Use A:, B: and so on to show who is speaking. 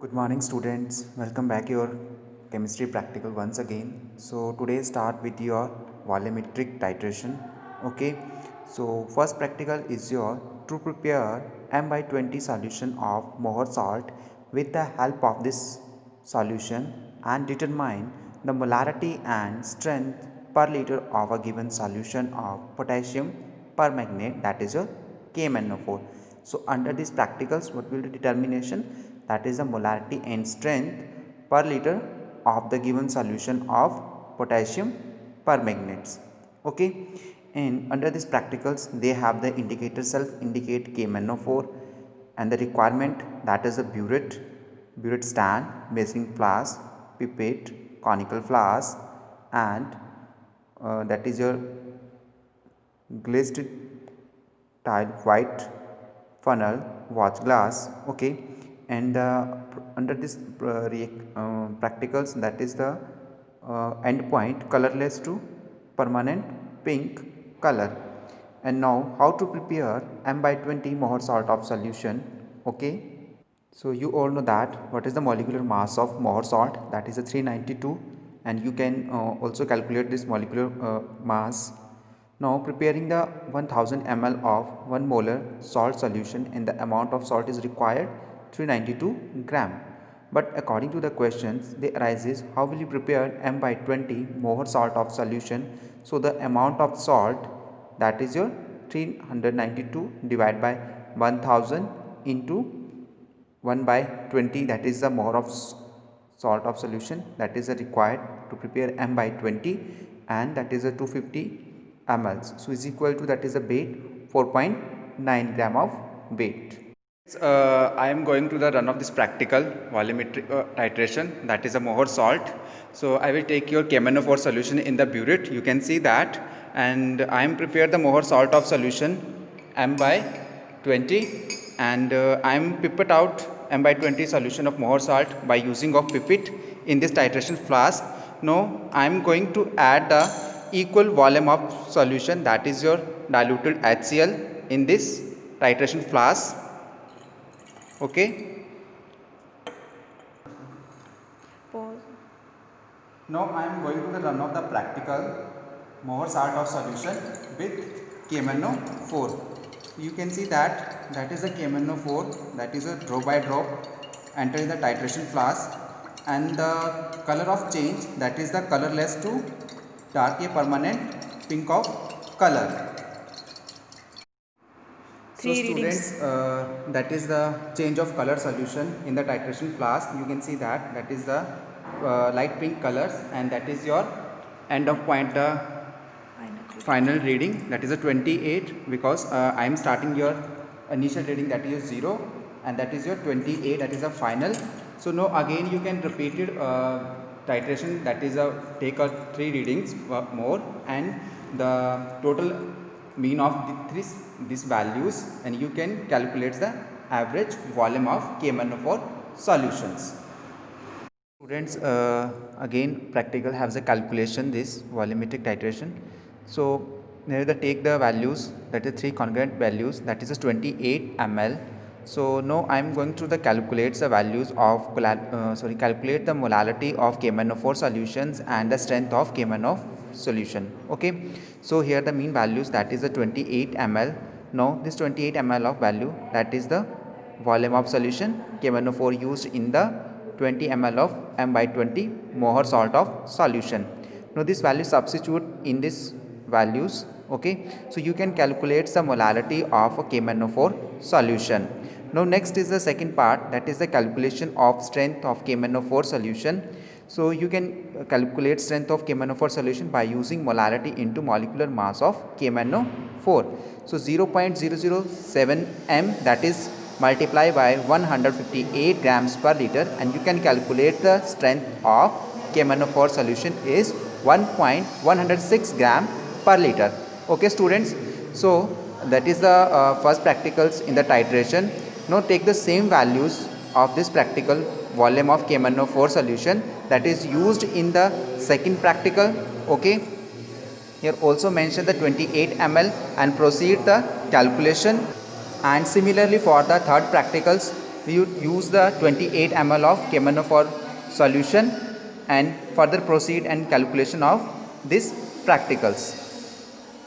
A: Good morning students, welcome back your chemistry practical once again. So today start with your volumetric titration. Okay, so first practical is your to prepare m by 20 solution of Mohr salt with the help of this solution and determine the molarity and strength per liter of a given solution of potassium permanganate, that is your KMnO4. So under these practicals, what will be the determination? That is the molarity and strength per liter of the given solution of potassium permanganates. Okay, and under these practicals, they have the indicator self indicate KMnO4 and the requirement, that is a burette stand, measuring flask, pipette, conical flask, and that is your glazed tile white funnel watch glass. Okay, and under this practicals, that is the end point colorless to permanent pink color. And now how to prepare m by 20 Mohr salt of solution. Okay, so you all know that what is the molecular mass of Mohr salt, that is a 392, and you can also calculate this molecular mass. Now preparing the 1000 ml of 1 molar salt solution, and the amount of salt is required 392 gram. But according to the questions, they arises how will you prepare m by 20 Mohr salt of solution. So the amount of salt, that is your 392 divided by 1000 into 1 by 20, that is the Mohr of salt of solution that is required to prepare m by 20, and that is a 250 ml. So is equal to, that is a weight 4.9 gram of weight. I am going to the run of this practical volumetric titration, that is a Mohr salt. So I will take your KMnO4 solution in the burette, you can see that, and I am prepared the Mohr salt of solution m by 20, and I am pipette out m by 20 solution of Mohr salt by using of pipette in this titration flask. Now I am going to add the equal volume of solution, that is your diluted HCl, in this titration flask. Okay.
B: Pause.
A: Now I am going to the run of the practical Mohr salt of solution with KMnO4. You can see that is a KMnO4, that is a drop by drop enter in the titration flask, and the color of change, that is the colorless to dark a permanent pink of color. So
B: Three readings.
A: students, that is the change of color solution in the titration flask. You can see that is the light pink colors, and that is your end of point final reading, that is a 28, because I am starting your initial reading, that is 0, and that is your 28, that is a final. So now again you can repeat it titration, that is a take 3 readings more, and the total mean of these values, and you can calculate the average volume of KMnO4 solutions. Students, again practical has a calculation this volumetric titration. So here the take the values, that is 3 congruent values, that is 28 ml. So now I am going to the calculate the values of calculate the molality of KMnO4 solutions and the strength of KMnO solution. Okay, so here the mean values, that is 28 ml. Now this 28 ml of value, that is the volume of solution KMnO4 used in the 20 ml of m by 20 Mohr salt of solution. Now this value substitute in this values. Okay, so you can calculate the molality of a KMnO4 solution. Now next is the second part, that is the calculation of strength of KMnO4 solution. So you can calculate strength of KMnO4 solution by using molarity into molecular mass of KMnO4. So 0.007 m, that is multiply by 158 grams per liter, and you can calculate the strength of KMnO4 solution is 1.106 gram per liter. Okay students, so that is the first practicals in the titration. Now take the same values of this practical volume of KMnO4 solution that is used in the second practical. Okay, here also mention the 28 ml and proceed the calculation. And similarly for the third practicals, we would use the 28 ml of KMnO4 solution and further proceed and calculation of these practicals.